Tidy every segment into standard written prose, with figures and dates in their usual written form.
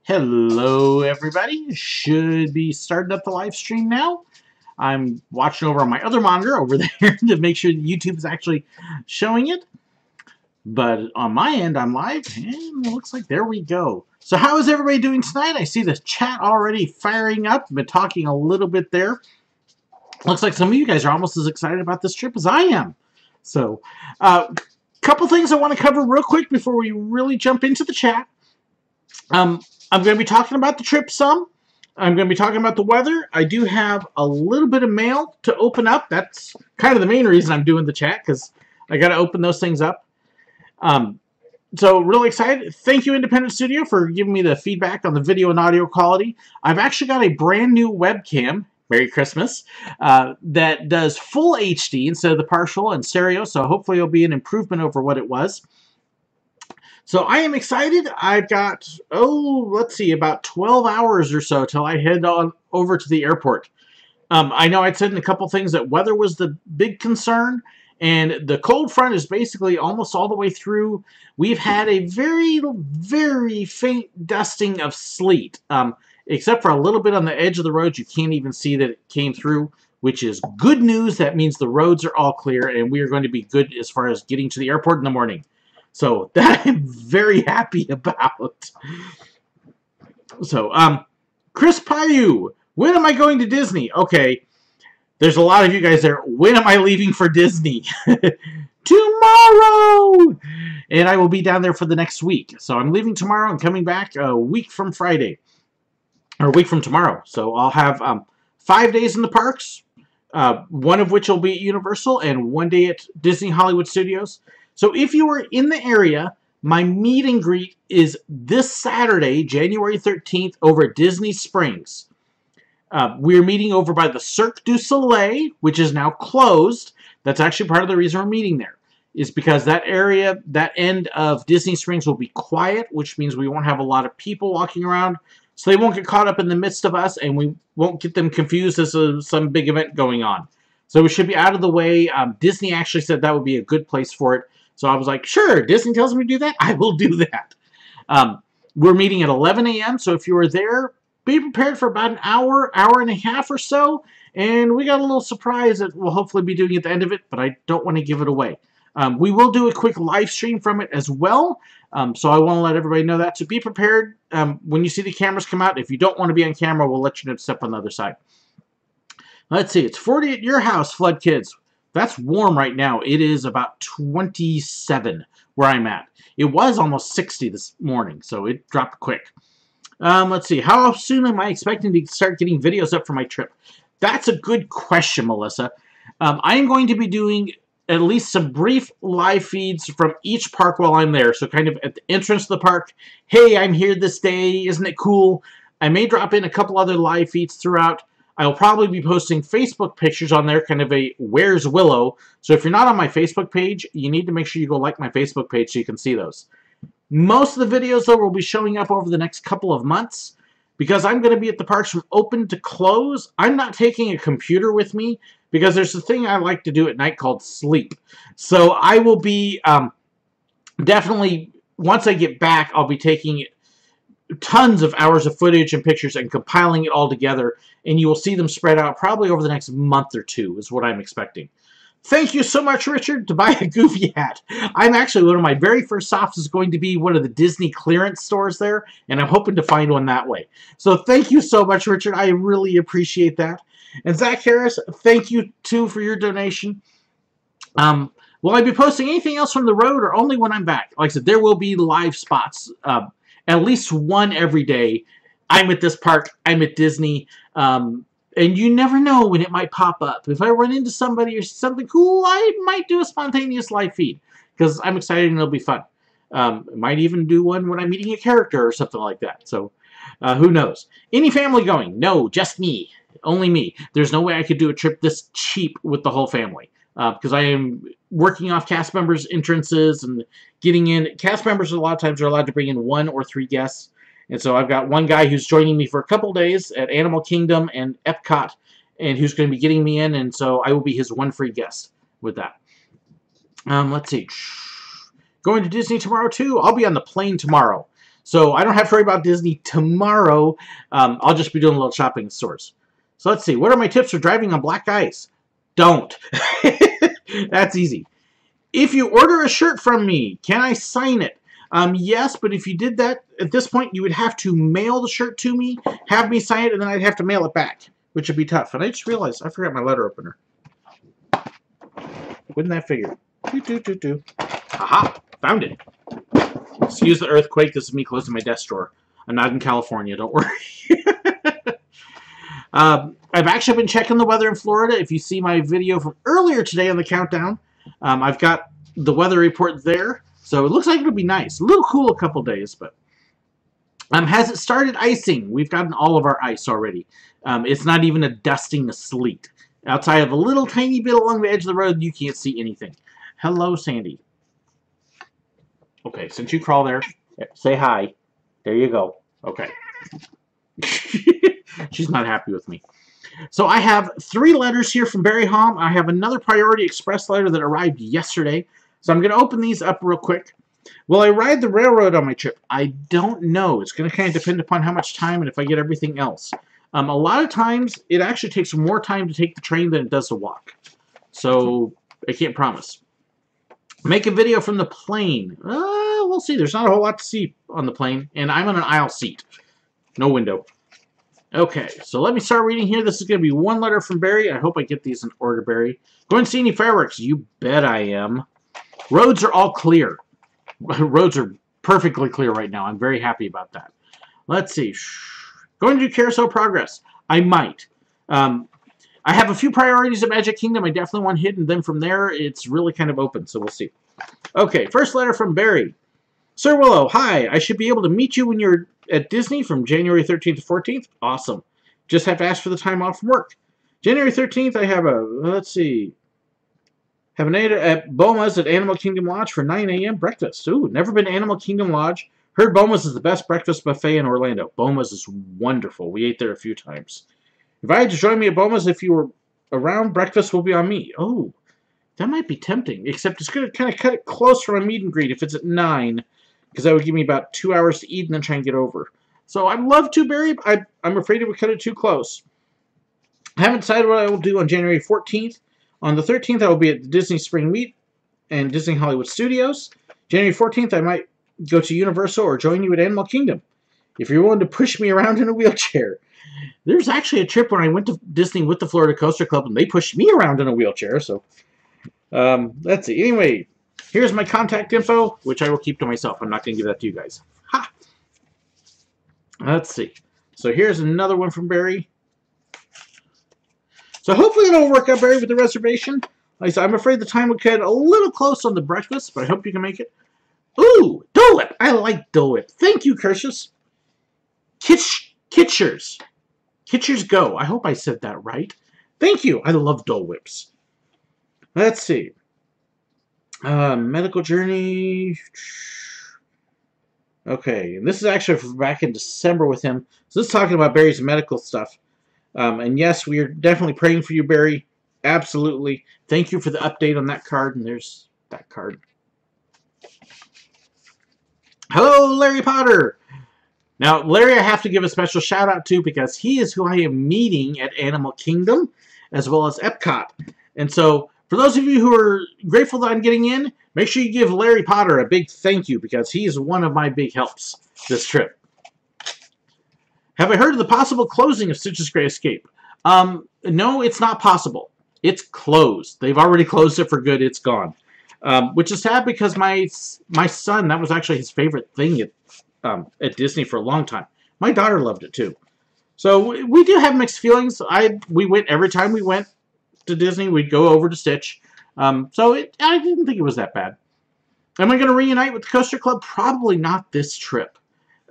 Hello, everybody. Should be starting up the live stream now. I'm watching over on my other monitor over there to make sure YouTube is actually showing it. But on my end, I'm live, and it looks like there we go. So how is everybody doing tonight? I see the chat already firing up. I've been talking a little bit there. Looks like some of you guys are almost as excited about this trip as I am. So, couple things I want to cover real quick before we really jump into the chat. I'm going to be talking about the trip some. I'm going to be talking about the weather. I do have a little bit of mail to open up. That's kind of the main reason I'm doing the chat, because I got to open those things up. So really excited. Thank you, Independent Studio, for giving me the feedback on the video and audio quality. I've actually got a brand new webcam. Merry Christmas. That does full HD instead of the partial and stereo, so hopefully it'll be an improvement over what it was. So I am excited. I've got, let's see, about 12 hours or so till I head on over to the airport. I know I'd said in a couple things that weather was the big concern, and the cold front is basically almost all the way through. We've had a very, very faint dusting of sleet. Except for a little bit on the edge of the road, you can't even see that it came through, which is good news. That means the roads are all clear, and we are going to be good as far as getting to the airport in the morning. So that I'm very happy about. So, Chris Payu, when am I going to Disney? Okay, there's a lot of you guys there. When am I leaving for Disney? Tomorrow! And I will be down there for the next week. So I'm leaving tomorrow and coming back a week from Friday. Or a week from tomorrow. So I'll have 5 days in the parks, one of which will be at Universal and 1 day at Disney Hollywood Studios. So if you are in the area, my meet and greet is this Saturday, January 13th, over at Disney Springs. We're meeting over by the Cirque du Soleil, which is now closed. That's actually part of the reason we're meeting there, is because that area, that end of Disney Springs will be quiet, which means we won't have a lot of people walking around. So they won't get caught up in the midst of us, and we won't get them confused as some big event going on. So we should be out of the way. Disney actually said that would be a good place for it. So I was like, sure, Disney tells me to do that, I will do that. We're meeting at 11 a.m., so if you are there, be prepared for about an hour, hour and a half or so. And we got a little surprise that we'll hopefully be doing at the end of it, but I don't want to give it away. We will do a quick live stream from it as well. So I want to let everybody know that. So be prepared when you see the cameras come out. If you don't want to be on camera, we'll let you know to step on the other side. Let's see. It's 40 at your house, Flood Kids. That's warm right now. It is about 27 where I'm at. It was almost 60 this morning, so it dropped quick. Let's see. How soon am I expecting to start getting videos up for my trip? That's a good question, Melissa. I am going to be doing at least some brief live feeds from each park while I'm there. So kind of at the entrance to the park, hey, I'm here this day, isn't it cool? I may drop in a couple other live feeds throughout. I'll probably be posting Facebook pictures on there, kind of a Where's Willow. So if you're not on my Facebook page, you need to make sure you go like my Facebook page so you can see those. Most of the videos, though, will be showing up over the next couple of months. Because I'm going to be at the parks from open to close, I'm not taking a computer with me, because there's a thing I like to do at night called sleep. So I will be definitely, once I get back, I'll be taking tons of hours of footage and pictures and compiling it all together, and you will see them spread out probably over the next month or two is what I'm expecting. Thank you so much, Richard, to buy a Goofy hat. I'm actually, one of my very first stops is going to be one of the Disney clearance stores there, and I'm hoping to find one that way. So thank you so much, Richard. I really appreciate that. And Zach Harris, thank you, too, for your donation. Will I be posting anything else from the road or only when I'm back? Like I said, there will be live spots, at least one every day. I'm at this park. I'm at Disney. And you never know when it might pop up. If I run into somebody or something cool, I might do a spontaneous live feed. Because I'm excited and it'll be fun. Might even do one when I'm meeting a character or something like that. So, who knows? Any family going? No, just me. Only me. There's no way I could do a trip this cheap with the whole family. Because I am working off cast members' entrances and getting in. Cast members a lot of times are allowed to bring in 1 or 3 guests. And so I've got one guy who's joining me for a couple days at Animal Kingdom and Epcot, and who's going to be getting me in, and so I will be his one free guest with that. Let's see. Going to Disney tomorrow, too? I'll be on the plane tomorrow. So I don't have to worry about Disney tomorrow. I'll just be doing a little shopping in stores. So let's see. What are my tips for driving on black ice? Don't. That's easy. If you order a shirt from me, can I sign it? Yes, but if you did that, at this point, you would have to mail the shirt to me, have me sign it, and then I'd have to mail it back, which would be tough. And I just realized I forgot my letter opener. Wouldn't that figure? Aha! Found it. Excuse the earthquake. This is me closing my desk drawer. I'm not in California. Don't worry. I've actually been checking the weather in Florida. If you see my video from earlier today on the countdown, I've got the weather report there. So it looks like it'll be nice. A little cool a couple days, but has it started icing? We've gotten all of our ice already. It's not even a dusting of sleet. Outside of a little tiny bit along the edge of the road, you can't see anything. Hello, Sandy. Okay, since you crawl there, say hi. There you go. Okay. She's not happy with me. So I have 3 letters here from Barry Hom. I have another Priority Express letter that arrived yesterday. So I'm going to open these up real quick. Will I ride the railroad on my trip? I don't know. It's going to kind of depend upon how much time and if I get everything else. A lot of times, it actually takes more time to take the train than it does to walk. So I can't promise. Make a video from the plane. We'll see. There's not a whole lot to see on the plane. And I'm on an aisle seat. No window. Okay, so let me start reading here. This is going to be 1 letter from Barry. I hope I get these in order, Barry. Going to see any fireworks? You bet I am. Roads are all clear. Roads are perfectly clear right now. I'm very happy about that. Let's see. Going to do Carousel Progress. I might. I have a few priorities at Magic Kingdom I definitely want hidden. Then from there, it's really kind of open, so we'll see. Okay, first letter from Barry. SirWillow, hi. I should be able to meet you when you're at Disney from January 13th to 14th. Awesome. Just have to ask for the time off from work. January 13th, I have a, let's see, have an at Boma's at Animal Kingdom Lodge for 9 a.m. breakfast. Ooh, never been to Animal Kingdom Lodge. Heard Boma's is the best breakfast buffet in Orlando. Boma's is wonderful. We ate there a few times. If I had to join me at Boma's, if you were around, breakfast will be on me. Oh, that might be tempting, except it's going to kind of cut it close for my meet and greet if it's at 9, because that would give me about 2 hours to eat and then try and get over. So I'd love to, Barry. I'm afraid it would cut it too close. I haven't decided what I will do on January 14th. On the 13th, I will be at the Disney Spring Meet and Disney Hollywood Studios. January 14th, I might go to Universal or join you at Animal Kingdom, if you're willing to push me around in a wheelchair. There's actually a trip when I went to Disney with the Florida Coaster Club, and they pushed me around in a wheelchair. So, let's see. Anyway, here's my contact info, which I will keep to myself. I'm not going to give that to you guys. Ha! Let's see. So here's another one from Barry. So hopefully it'll work out, Barry, with the reservation. Like I said, I'm afraid the time will cut a little close on the breakfast, but I hope you can make it. Ooh, Dole Whip. I like Dole Whip. Thank you, Curtius. Kitchers. Kitchers Go. I hope I said that right. Thank you. I love Dole Whips. Let's see. Medical Journey. Okay, and this is actually from back in December with him. So this is talking about Barry's medical stuff. And yes, we are definitely praying for you, Barry. Absolutely. Thank you for the update on that card. And there's that card. Hello, Larry Potter. Now, Larry, I have to give a special shout out to because he is who I am meeting at Animal Kingdom as well as Epcot. And so, for those of you who are grateful that I'm getting in, make sure you give Larry Potter a big thank you because he is one of my big helps this trip. Have I heard of the possible closing of Stitch's Great Escape? No, it's not possible. It's closed. They've already closed it for good. It's gone. Which is sad because my son, that was actually his favorite thing at Disney for a long time. My daughter loved it too. So we do have mixed feelings. We went every time we went to Disney, we'd go over to Stitch. So I didn't think it was that bad. Am I going to reunite with the Coaster Club? Probably not this trip.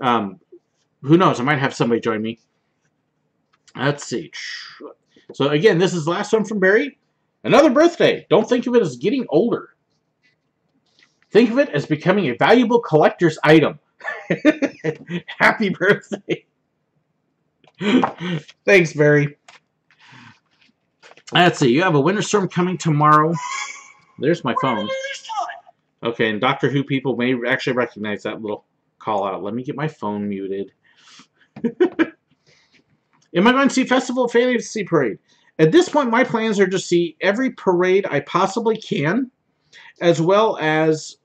Who knows? I might have somebody join me. Let's see. So again, this is the last one from Barry. Another birthday. Don't think of it as getting older. Think of it as becoming a valuable collector's item. Happy birthday. Thanks, Barry. Let's see. You have a winter storm coming tomorrow. There's my phone. Okay, and Doctor Who people may actually recognize that little call out. Let me get my phone muted. Am I going to see Festival of Fantasy Parade? At this point, my plans are to see every parade I possibly can, as well as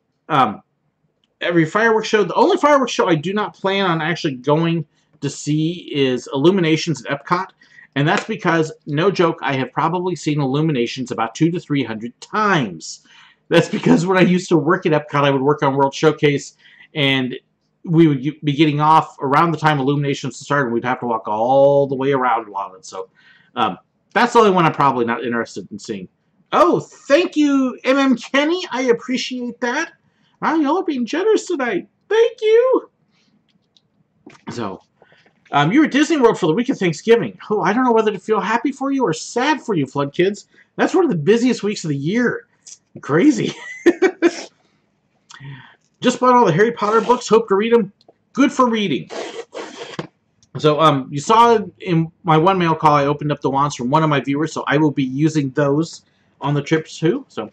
every fireworks show. The only fireworks show I do not plan on actually going to see is Illuminations at Epcot, and that's because, no joke, I have probably seen Illuminations about 200 to 300 times. That's because when I used to work at Epcot, I would work on World Showcase, and we would be getting off around the time Illuminations started, and we'd have to walk all the way around Loudon. So that's the only one I'm probably not interested in seeing. Oh, thank you, Kenny. I appreciate that. Wow, y'all are being generous tonight. Thank you. So, you were at Disney World for the week of Thanksgiving. Oh, I don't know whether to feel happy for you or sad for you, Flood Kids. That's one of the busiest weeks of the year. Crazy. Just bought all the Harry Potter books. Hope to read them. Good for reading. So, you saw in my one mail call, I opened up the wands from one of my viewers, so I will be using those on the trip too. So,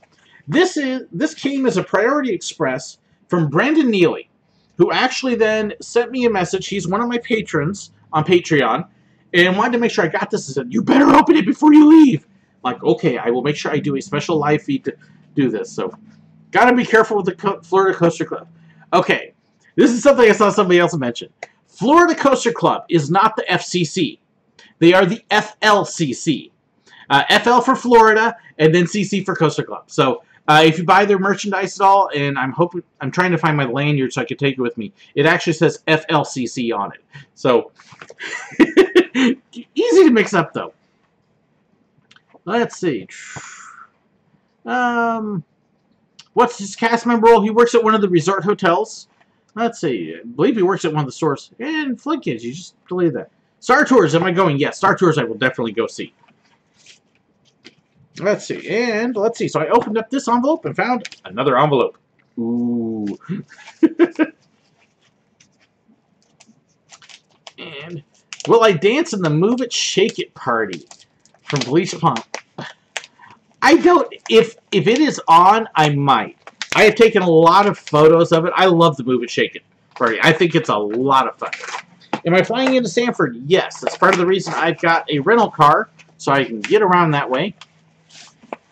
this came as a Priority Express from Brandon Neely, who actually then sent me a message. He's one of my patrons on Patreon, and wanted to make sure I got this. He said, "You better open it before you leave." I'm like, okay, I will make sure I do a special live feed to do this. So, gotta be careful with the Florida Coaster Club. Okay, this is something I saw somebody else mention. Florida Coaster Club is not the FCC. They are the FLCC. FL for Florida, and then CC for Coaster Club. So, if you buy their merchandise at all, and I'm trying to find my lanyard so I can take it with me. It actually says FLCC on it. So, easy to mix up, though. Let's see. What's his cast member role? He works at one of the resort hotels. Let's see. I believe he works at one of the stores. And Flood Kids, you just deleted that. Star Tours, am I going? Yes, Star Tours I will definitely go see. Let's see. And let's see. So I opened up this envelope and found another envelope. Ooh. And will I dance in the Move It, Shake It party from Bleach Pump? I don't. If it is on, I might. I have taken a lot of photos of it. I love the Move It, Shake It party. I think it's a lot of fun. Am I flying into Sanford? Yes. That's part of the reason I've got a rental car, so I can get around that way.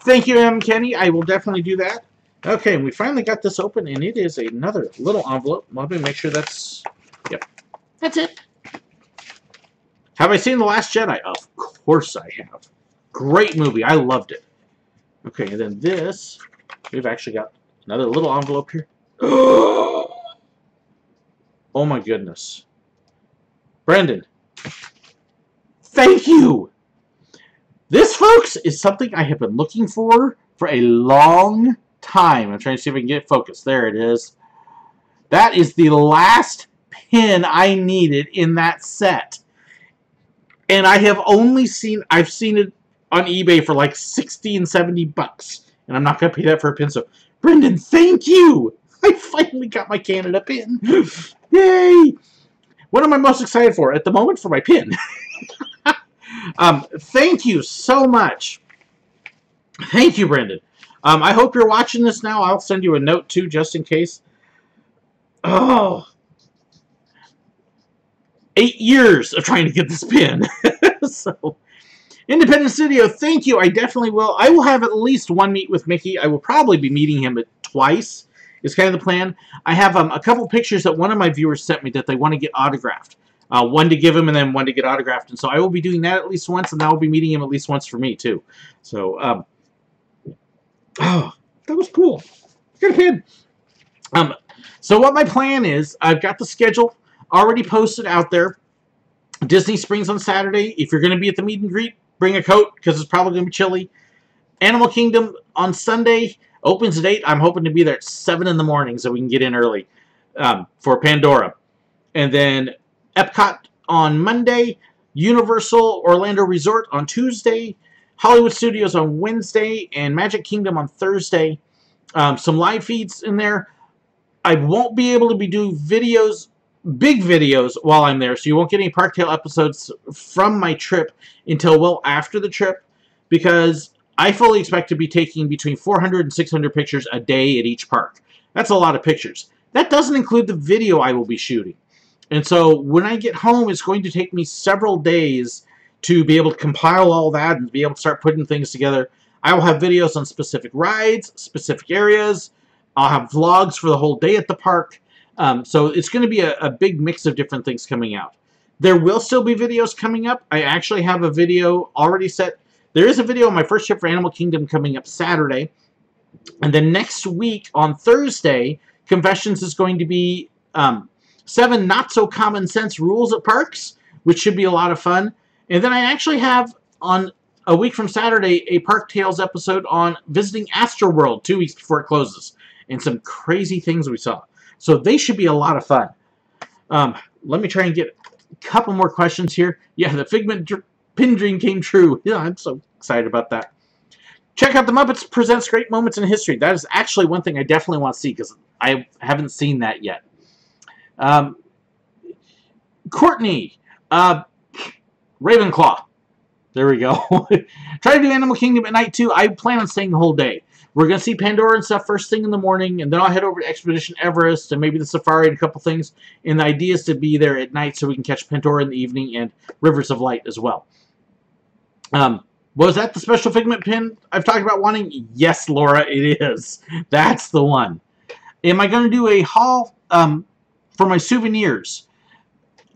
Thank you, Kenny. I will definitely do that. Okay, and we finally got this open, and it is another little envelope. Let me make sure that's... Yep. That's it. Have I seen The Last Jedi? Of course I have. Great movie. I loved it. Okay, and then this... We've actually got another little envelope here. Oh my goodness. Brandon. Thank you! This, folks, is something I have been looking for a long time. I'm trying to see if I can get it focused. There it is. That is the last pin I needed in that set. And I have only seen, I've seen it on eBay for like 60 and 70 bucks. And I'm not going to pay that for a pin. So, Brendan, thank you! I finally got my Canada pin. Yay! What am I most excited for at the moment? For my pin. Thank you so much. Thank you, Brendan. I hope you're watching this now. I'll send you a note, too, just in case. Oh. 8 years of trying to get this pin. So, Independent Studio, thank you. I definitely will. I will have at least one meet with Mickey. I will probably be meeting him twice, is kind of the plan. I have a couple pictures that one of my viewers sent me that they want to get autographed. One to give him and then one to get autographed. And so I will be doing that at least once, and I will be meeting him at least once for me, too. So, oh, that was cool. Got a pin. So what my plan is, I've got the schedule already posted out there. Disney Springs on Saturday. If you're going to be at the meet and greet, bring a coat because it's probably going to be chilly. Animal Kingdom on Sunday. Opens at 8. I'm hoping to be there at 7 in the morning so we can get in early for Pandora. And then Epcot on Monday, Universal Orlando Resort on Tuesday, Hollywood Studios on Wednesday, and Magic Kingdom on Thursday. Some live feeds in there. I won't be able to be doing videos, big videos, while I'm there, so you won't get any Park Tale episodes from my trip until well after the trip, because I fully expect to be taking between 400 and 600 pictures a day at each park. That's a lot of pictures. That doesn't include the video I will be shooting. And so when I get home, it's going to take me several days to be able to compile all that and be able to start putting things together. I will have videos on specific rides, specific areas. I'll have vlogs for the whole day at the park. So it's going to be a big mix of different things coming out. There will still be videos coming up. I actually have a video already set. There is a video on my first trip for Animal Kingdom coming up Saturday. And then next week on Thursday, Confessions is going to be 7 not-so-common-sense rules at parks, which should be a lot of fun. And then I actually have, on a week from Saturday, a Park Tales episode on visiting Astroworld 2 weeks before it closes. And some crazy things we saw. So they should be a lot of fun. Let me try and get a couple more questions here. Yeah, the Figment pin dream came true. Yeah, I'm so excited about that. Check out The Muppets Presents Great Moments in History. That is actually one thing I definitely want to see because I haven't seen that yet. Courtney, Ravenclaw. There we go. Try to do Animal Kingdom at night, too. I plan on staying the whole day. We're going to see Pandora and stuff first thing in the morning, and then I'll head over to Expedition Everest and maybe the Safari and a couple things. And the idea is to be there at night so we can catch Pandora in the evening and Rivers of Light as well. Was that the special Figment pin I've talked about wanting? Yes, Laura, it is. That's the one. Am I going to do a haul for my souvenirs?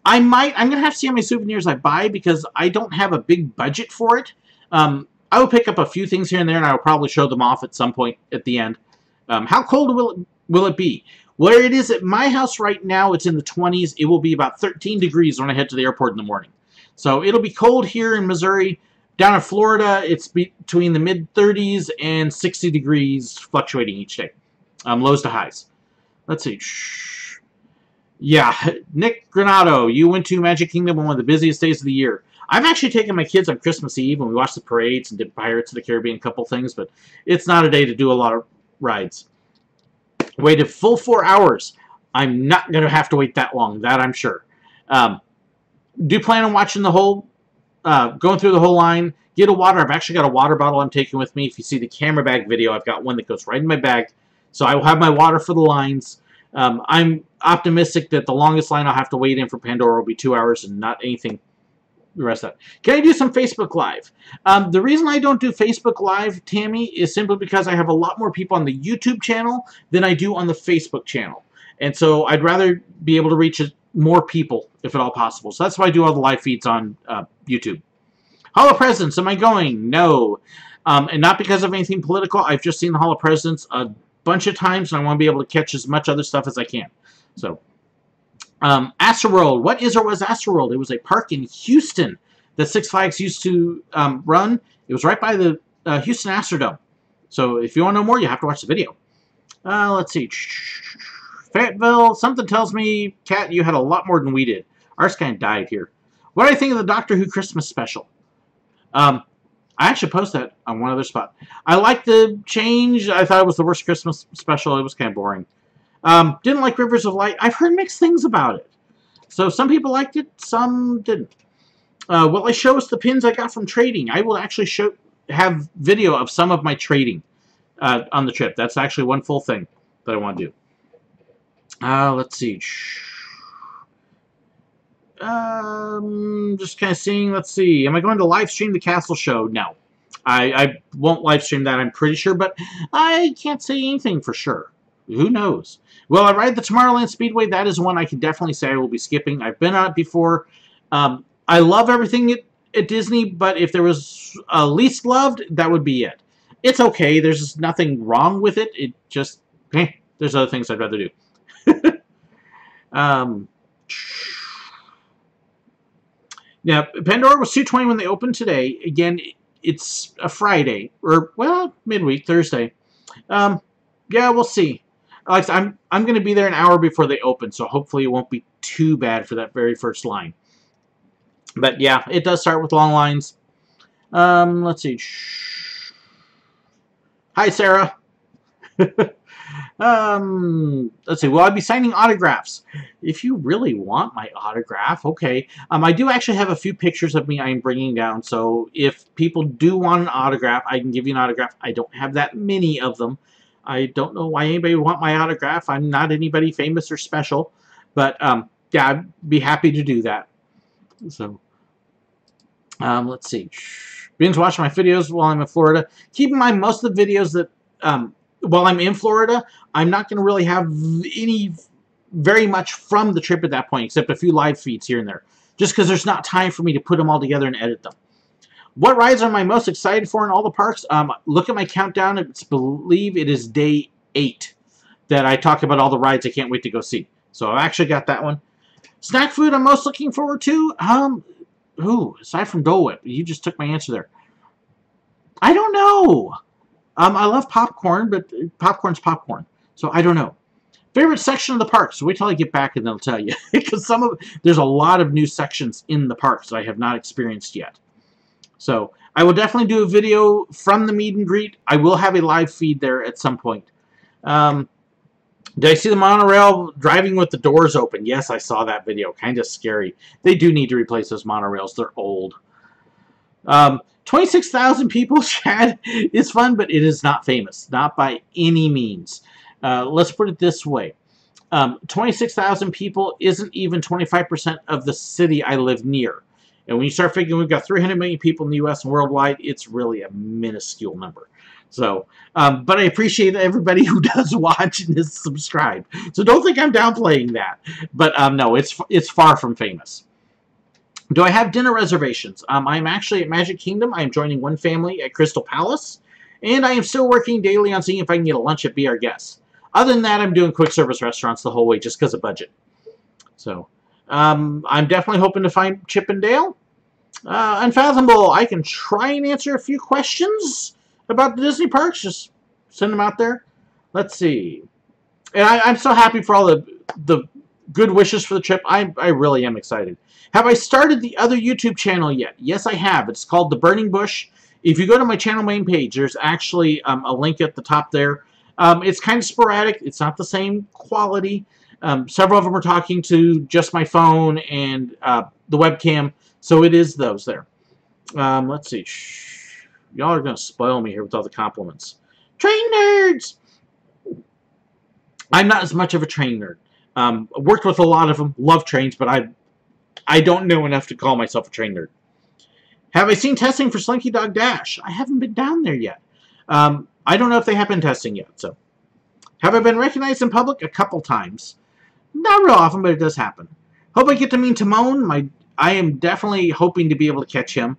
I'm going to have to see how many souvenirs I buy because I don't have a big budget for it. I will pick up a few things here and there, and I will probably show them off at some point at the end. How cold will it be? Where it is at my house right now, it's in the 20s. It will be about 13 degrees when I head to the airport in the morning. So it'll be cold here in Missouri. Down in Florida, it's between the mid-30s and 60 degrees, fluctuating each day. Lows to highs. Let's see. Yeah, Nick Granado, you went to Magic Kingdom on one of the busiest days of the year. I've actually taken my kids on Christmas Eve and we watched the parades and did Pirates of the Caribbean, a couple things, but it's not a day to do a lot of rides. Waited full 4 hours. I'm not going to have to wait that long, that I'm sure. Do plan on watching the whole, going through the whole line. Get a water. I've actually got a water bottle I'm taking with me. If you see the camera bag video, I've got one that goes right in my bag. So I will have my water for the lines. I'm optimistic that the longest line I'll have to wait in for Pandora will be 2 hours and not anything the rest of that. Can I do some Facebook Live? The reason I don't do Facebook Live, Tammy, is simply because I have a lot more people on the YouTube channel than I do on the Facebook channel. And so I'd rather be able to reach more people, if at all possible. So that's why I do all the live feeds on YouTube. Hall of Presidents, am I going? No. And not because of anything political. I've just seen the Hall of Presidents a bunch of times, and I want to be able to catch as much other stuff as I can. So, Astroworld. What is or was Astroworld? It was a park in Houston that Six Flags used to run. It was right by the Houston Astrodome. So if you want to know more, you have to watch the video. Let's see. Fayetteville. Something tells me, Kat, you had a lot more than we did. Ours kind of died here. What do I think of the Doctor Who Christmas special? I actually posted that on one other spot. I liked the change. I thought it was the worst Christmas special. It was kind of boring. Didn't like Rivers of Light. I've heard mixed things about it. So some people liked it, some didn't. Will I show us the pins I got from trading? I will actually have video of some of my trading on the trip. That's actually one full thing that I want to do. Let's see. Just kind of seeing, let's see. Am I going to live stream the castle show? No. I won't live stream that, I'm pretty sure, but I can't say anything for sure. Who knows? Will I ride the Tomorrowland Speedway? That is one I can definitely say I will be skipping. I've been on it before. I love everything at Disney, but if there was a least loved, that would be it. It's okay. There's nothing wrong with it. It just, there's other things I'd rather do. Now, Pandora was 2:20 when they opened today. Again, it's a Friday, or, well, midweek, Thursday. Yeah, we'll see. Like I'm going to be there an hour before they open, so hopefully it won't be too bad for that very first line. But yeah, it does start with long lines. Let's see. Hi, Sarah. Let's see. Will I be signing autographs? If you really want my autograph, okay. I do actually have a few pictures of me I'm bringing down, so if people do want an autograph, I can give you an autograph. I don't have that many of them. I don't know why anybody would want my autograph. I'm not anybody famous or special, but yeah, I'd be happy to do that. So let's see. Begin watching my videos while I'm in Florida. Keep in mind, most of the videos that while I'm in Florida, I'm not going to really have very much from the trip at that point, except a few live feeds here and there, just because there's not time for me to put them all together and edit them. What rides am I most excited for in all the parks? Look at my countdown. I believe it is day 8 that I talk about all the rides I can't wait to go see. So I've actually got that one. Snack food I'm most looking forward to? Aside from Dole Whip. You just took my answer there. I don't know. I love popcorn, but popcorn's popcorn. So I don't know. Favorite section of the park? So wait till I get back and then I'll tell you. Because there's a lot of new sections in the parks that I have not experienced yet. So I will definitely do a video from the meet and greet. I will have a live feed there at some point. Did I see the monorail driving with the doors open? Yes, I saw that video. Kind of scary. They do need to replace those monorails. They're old. 26,000 people, Chad, is fun, but it is not famous. Not by any means. Let's put it this way. 26,000 people isn't even 25% of the city I live near. And when you start figuring we've got 300 million people in the U.S. and worldwide, it's really a minuscule number. So, but I appreciate everybody who does watch and is subscribed. So don't think I'm downplaying that. But no, it's far from famous. Do I have dinner reservations? I'm actually at Magic Kingdom. I am joining one family at Crystal Palace. And I am still working daily on seeing if I can get a lunch at Be Our Guest. Other than that, I'm doing quick service restaurants the whole way just because of budget. So, I'm definitely hoping to find Chip and Dale. Unfathomable. I can try and answer a few questions about the Disney parks. Just send them out there. Let's see. And I'm so happy for all the good wishes for the trip. I really am excited. Have I started the other YouTube channel yet? Yes, I have. It's called The Burning Bush. If you go to my channel main page, there's actually a link at the top there. It's kind of sporadic. It's not the same quality. Several of them are talking to just my phone and the webcam. So it is those there. Let's see. Y'all are going to spoil me here with all the compliments. Train nerds! I'm not as much of a train nerd. Worked with a lot of them. Love trains, but I don't know enough to call myself a train nerd. Have I seen testing for Slinky Dog Dash? I haven't been down there yet. I don't know if they have been testing yet. So, have I been recognized in public? A couple times. Not real often, but it does happen. Hope I get to meet Timon. I am definitely hoping to be able to catch him.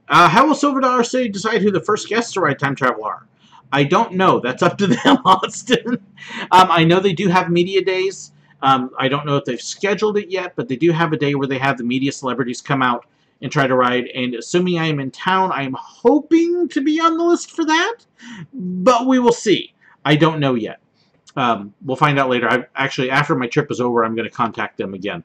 How will Silver Dollar City decide who the first guests to ride Time Travel are? I don't know. That's up to them, Austin. I know they do have media days. I don't know if they've scheduled it yet, but they do have a day where they have the media celebrities come out and try to ride. And assuming I am in town, I am hoping to be on the list for that. But we will see. I don't know yet. We'll find out later. Actually, after my trip is over, I'm going to contact them again.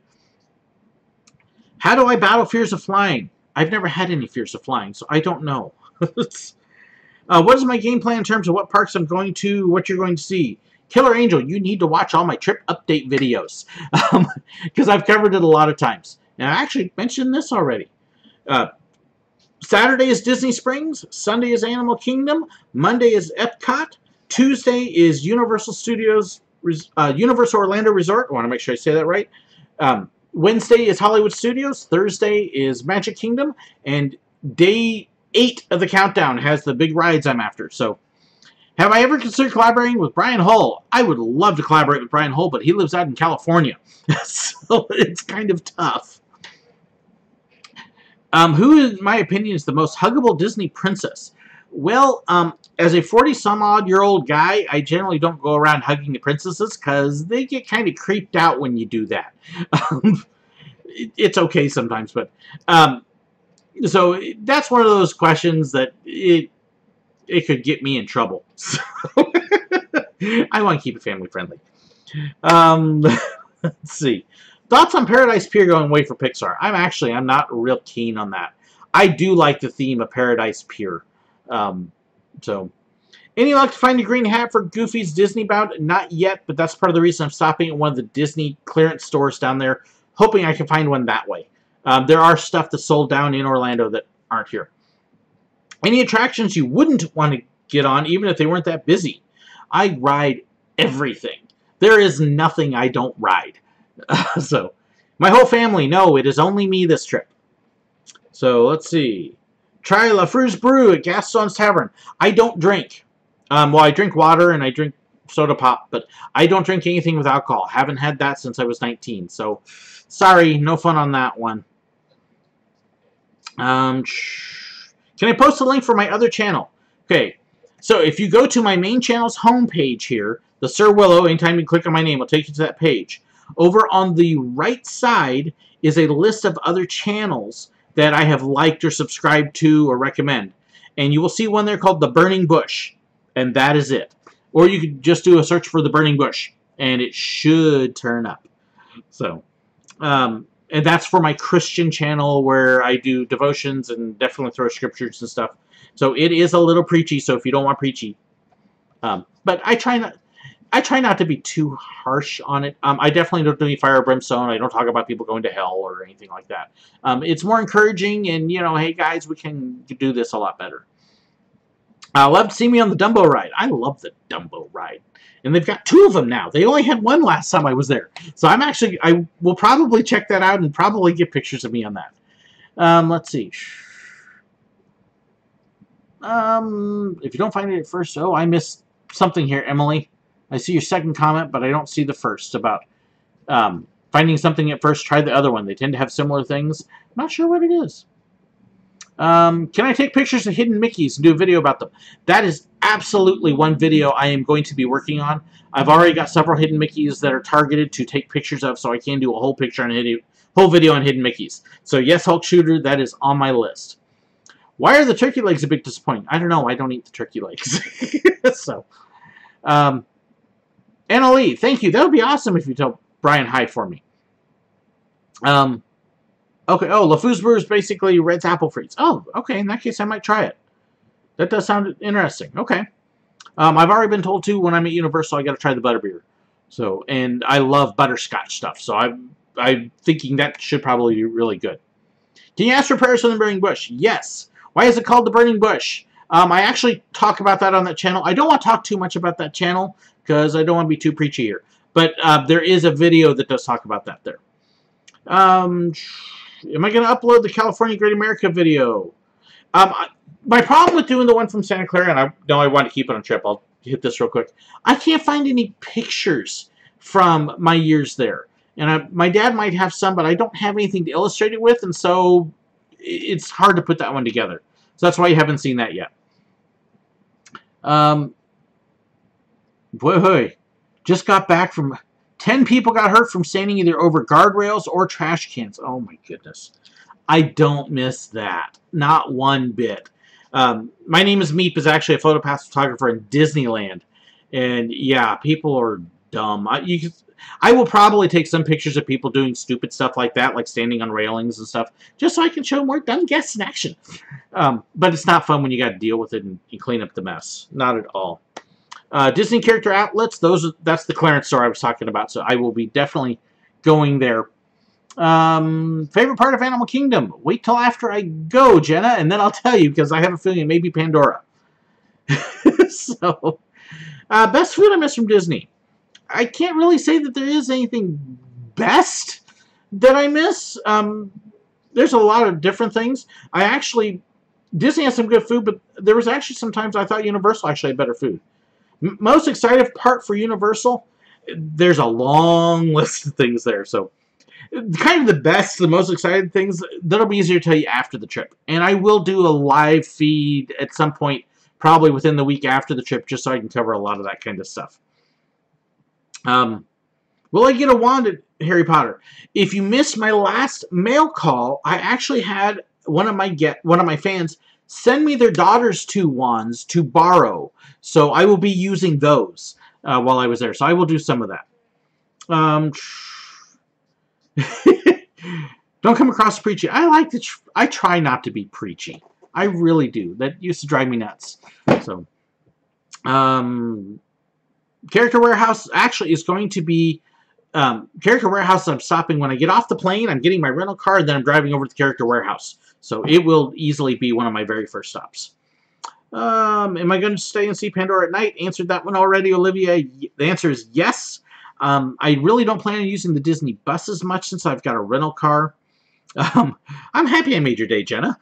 How do I battle fears of flying? I've never had any fears of flying, so I don't know. What is my game plan in terms of what parks I'm going to, what you're going to see? Killer Angel, you need to watch all my trip update videos. Because I've covered it a lot of times. And I actually mentioned this already. Saturday is Disney Springs. Sunday is Animal Kingdom. Monday is Epcot. Tuesday is Universal Studios, Universal Orlando Resort. I want to make sure I say that right. Wednesday is Hollywood Studios. Thursday is Magic Kingdom. And day 8 of the countdown has the big rides I'm after. So, have I ever considered collaborating with Brian Hull? I would love to collaborate with Brian Hull, but he lives out in California. So, it's kind of tough. Who, in my opinion, is the most huggable Disney princess? Well, as a 40-some-odd-year-old guy, I generally don't go around hugging the princesses because they get kind of creeped out when you do that. It's okay sometimes, but so that's one of those questions that it could get me in trouble. So I want to keep it family friendly. Let's see. Thoughts on Paradise Pier going away for Pixar? I'm not real keen on that. I do like the theme of Paradise Pier. So, any luck to find a green hat for Goofy's Disney Bound? Not yet, but that's part of the reason I'm stopping at one of the Disney clearance stores down there, hoping I can find one that way. There are stuff that's sold down in Orlando that aren't here. Any attractions you wouldn't want to get on, even if they weren't that busy? I ride everything. There is nothing I don't ride. So, my whole family, no, it is only me this trip. So, let's see. Try La Fru's Brew at Gaston's Tavern. I don't drink. Well, I drink water and I drink soda pop, but I don't drink anything with alcohol. Haven't had that since I was 19. So, sorry, no fun on that one. Can I post a link for my other channel? Okay, so if you go to my main channel's homepage here, the SirWillow, anytime you click on my name, it'll take you to that page. Over on the right side is a list of other channels that I have liked or subscribed to or recommend. And you will see one there called The Burning Bush. And that is it. Or you could just do a search for The Burning Bush. And it should turn up. So, and that's for my Christian channel where I do devotions and definitely throw scriptures and stuff. So it is a little preachy, so if you don't want preachy. But I try not to be too harsh on it. I definitely don't do any fire or brimstone. I don't talk about people going to hell or anything like that. It's more encouraging and, you know, hey guys, we can do this a lot better. Love to see me on the Dumbo ride. I love the Dumbo ride. And they've got 2 of them now. They only had 1 last time I was there. So I will probably check that out and probably get pictures of me on that. Let's see. If you don't find it at first, oh, I missed something here, Emily. I see your second comment, but I don't see the first about finding something at first, try the other one. They tend to have similar things. I'm not sure what it is. Can I take pictures of hidden Mickeys and do a video about them? That is absolutely one video I am going to be working on. I've already got several hidden Mickeys that are targeted to take pictures of, so I can do a whole whole video on hidden Mickeys. So yes, Hulk Shooter, that is on my list. Why are the turkey legs a bit disappointing? I don't know. I don't eat the turkey legs. So, Anna Lee, thank you. That would be awesome if you tell Brian hi for me. Okay, oh, LeFou's Brew is basically Red's apple freeze. Oh, okay, in that case, I might try it. That does sound interesting. Okay. I've already been told, too, when I'm at Universal, I got to try the butterbeer. So, and I love butterscotch stuff, so I'm thinking that should probably be really good. Can you ask for prayers for the Burning Bush? Yes. Why is it called the Burning Bush? I actually talk about that on that channel. I don't want to talk too much about that channel, because I don't want to be too preachy here. But there is a video that does talk about that there. Am I going to upload the California Great America video? My problem with doing the one from Santa Clara, and I know I want to keep it on trip, I'll hit this real quick. I can't find any pictures from my years there. And my dad might have some, but I don't have anything to illustrate it with, and so it's hard to put that one together. So that's why you haven't seen that yet. Boy, just got back from... 10 people got hurt from standing either over guardrails or trash cans. Oh my goodness. I don't miss that. Not one bit. My name is Meep is actually a photopass photographer in Disneyland. And yeah, people are dumb. I will probably take some pictures of people doing stupid stuff like that, like standing on railings and stuff, just so I can show more dumb guests in action. But it's not fun when you got to deal with it and clean up the mess. Not at all. Disney character outlets, that's the clearance store I was talking about, so I will be definitely going there. Favorite part of Animal Kingdom? Wait till after I go, Jenna, and then I'll tell you, because I have a feeling it may be Pandora. So, best food I miss from Disney. I can't really say that there is anything best that I miss. There's a lot of different things. Disney has some good food, but there was actually sometimes I thought Universal actually had better food. Most exciting part for Universal, there's a long list of things there. So, kind of the best, the most exciting things, that'll be easier to tell you after the trip. And I will do a live feed at some point, probably within the week after the trip, just so I can cover a lot of that kind of stuff. Will I get a wand at Harry Potter? If you missed my last mail call, I actually had one of my fans send me their daughter's 2 wands to borrow. So I will be using those while I was there. So I will do some of that. Don't come across preachy. I try not to be preachy. I really do. That used to drive me nuts. So, Character Warehouse actually is going to be Character Warehouse. I'm stopping when I get off the plane. I'm getting my rental car, and then I'm driving over to the Character Warehouse. So it will easily be one of my very first stops. Am I going to stay and see Pandora at night? Answered that one already, Olivia. The answer is yes. I really don't plan on using the Disney buses much since I've got a rental car. I'm happy I made your day, Jenna.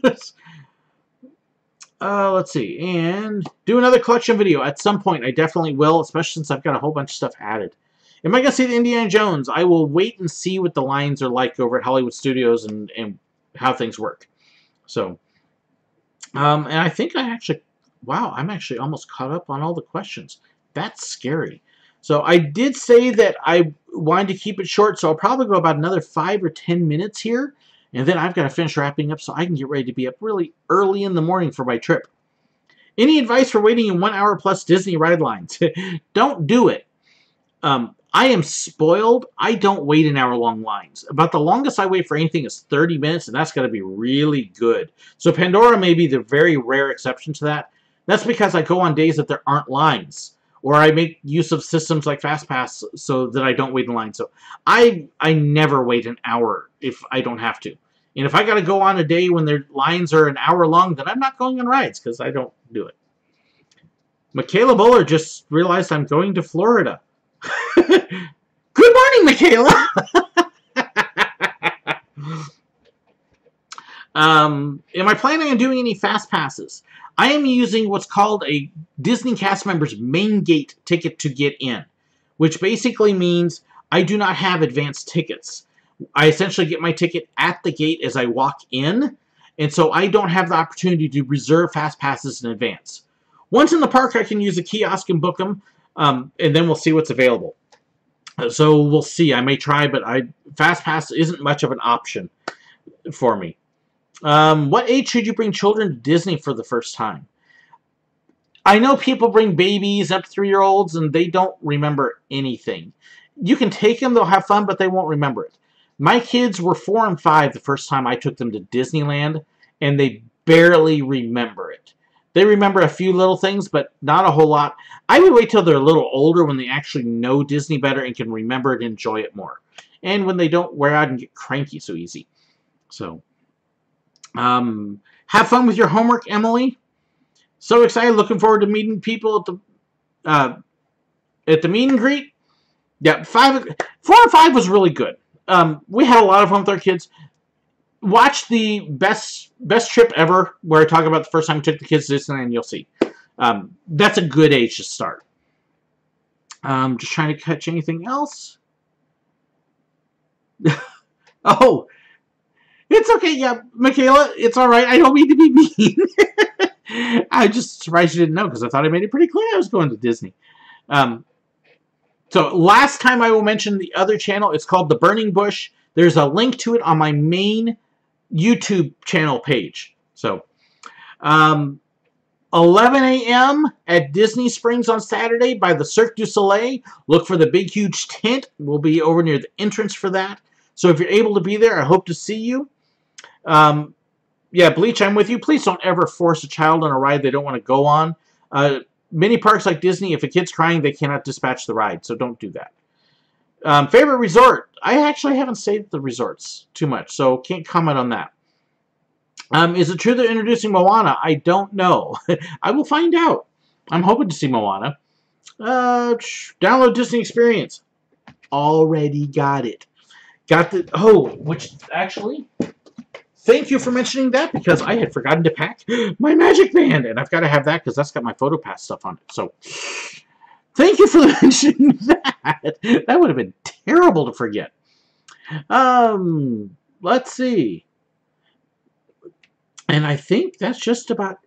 Let's see. And do another collection video at some point. I definitely will, especially since I've got a whole bunch of stuff added. Am I going to see the Indiana Jones? I will wait and see what the lines are like over at Hollywood Studios and how things work. So, and I think wow, I'm actually almost caught up on all the questions. That's scary. So I did say that I wanted to keep it short, so I'll probably go about another 5 or 10 minutes here, and then I've got to finish wrapping up so I can get ready to be up really early in the morning for my trip. Any advice for waiting in 1 hour plus Disney ride lines? Don't do it. I am spoiled. I don't wait an hour-long lines. About the longest I wait for anything is 30 minutes, and that's got to be really good. So Pandora may be the very rare exception to that. That's because I go on days that there aren't lines, or I make use of systems like FastPass so that I don't wait in line. So I never wait an hour if I don't have to. And if I got to go on a day when their lines are an hour long, then I'm not going on rides because I don't do it. Michaela Buller just realized I'm going to Florida. Good morning, Michaela! Am I planning on doing any fast passes? I am using what's called a Disney cast member's main gate ticket to get in, which basically means I do not have advanced tickets. I essentially get my ticket at the gate as I walk in, and so I don't have the opportunity to reserve fast passes in advance. Once in the park, I can use a kiosk and book them, and then we'll see what's available. So we'll see. I may try, but fast pass isn't much of an option for me. What age should you bring children to Disney for the first time? I know people bring babies up to 3-year-olds and they don't remember anything. You can take them, they'll have fun, but they won't remember it. My kids were 4 and 5 the first time I took them to Disneyland, and they barely remember it. They remember a few little things, but not a whole lot. I would wait till they're a little older when they actually know Disney better and can remember it and enjoy it more. And when they don't wear out and get cranky so easy. So, have fun with your homework, Emily. So excited, looking forward to meeting people at the meet and greet. Yeah, 4 and 5 was really good. We had a lot of fun with our kids. Watch the best trip ever, where I talk about the first time I took the kids to Disneyland, you'll see. That's a good age to start. Just trying to catch anything else. Oh, it's okay. Yeah, Michaela, it's all right. I don't mean to be mean. I just surprised you didn't know because I thought I made it pretty clear I was going to Disney. So last time I will mention the other channel. It's called The Burning Bush. There's a link to it on my main YouTube channel page. So, 11 a.m. at Disney Springs on Saturday by the Cirque du Soleil. Look for the big, huge tent. We'll be over near the entrance for that. So if you're able to be there, I hope to see you. Yeah, Bleach, I'm with you. Please don't ever force a child on a ride they don't want to go on. Many parks like Disney, if a kid's crying, they cannot dispatch the ride. So don't do that. Favorite resort? I actually haven't stayed at the resorts too much, so can't comment on that. Is it true they're introducing Moana? I don't know. I will find out. I'm hoping to see Moana. Download Disney Experience. Already got it. Got the... Oh, which actually... Thank you for mentioning that, because I had forgotten to pack my Magic Band, and I've got to have that because that's got my PhotoPass stuff on it. So... Thank you for mentioning that. That would have been terrible to forget. Let's see. And I think that's just about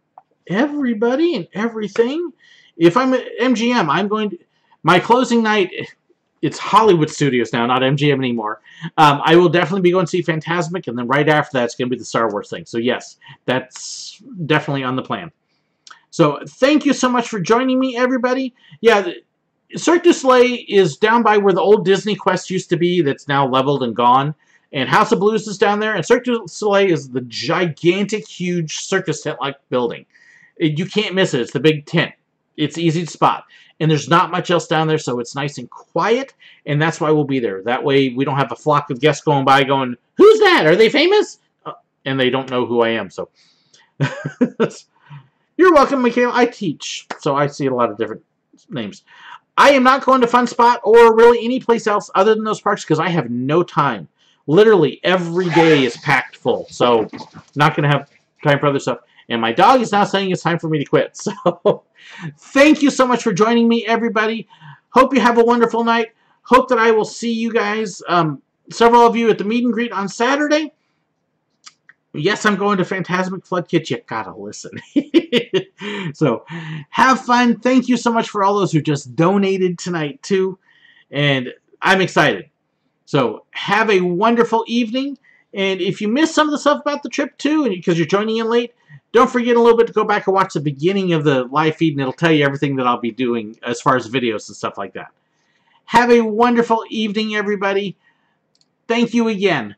everybody and everything. If I'm at MGM, I'm going to... My closing night, it's Hollywood Studios now, not MGM anymore. I will definitely be going to see Fantasmic, and then right after that, it's going to be the Star Wars thing. So yes, that's definitely on the plan. So, thank you so much for joining me, everybody. Yeah, Cirque du Soleil is down by where the old Disney Quest used to be that's now leveled and gone. And House of Blues is down there. And Cirque du Soleil is the gigantic, huge circus tent-like building. You can't miss it. It's the big tent. It's easy to spot. And there's not much else down there, so it's nice and quiet. And that's why we'll be there. That way, we don't have a flock of guests going by going, who's that? Are they famous? And they don't know who I am, so... You're welcome, Michaela. I teach, so I see a lot of different names. I am not going to Fun Spot or really any place else other than those parks because I have no time. Literally, every day is packed full, so not going to have time for other stuff. And my dog is now saying it's time for me to quit. So thank you so much for joining me, everybody. Hope you have a wonderful night. Hope that I will see you guys, several of you, at the meet and greet on Saturday. Yes, I'm going to Phantasmic Flood Kit. You gotta listen. So, have fun. Thank you so much for all those who just donated tonight, too. And I'm excited. So, have a wonderful evening. And if you missed some of the stuff about the trip, too, and because you're joining in late, don't forget a little bit to go back and watch the beginning of the live feed, and it'll tell you everything that I'll be doing as far as videos and stuff like that. Have a wonderful evening, everybody. Thank you again.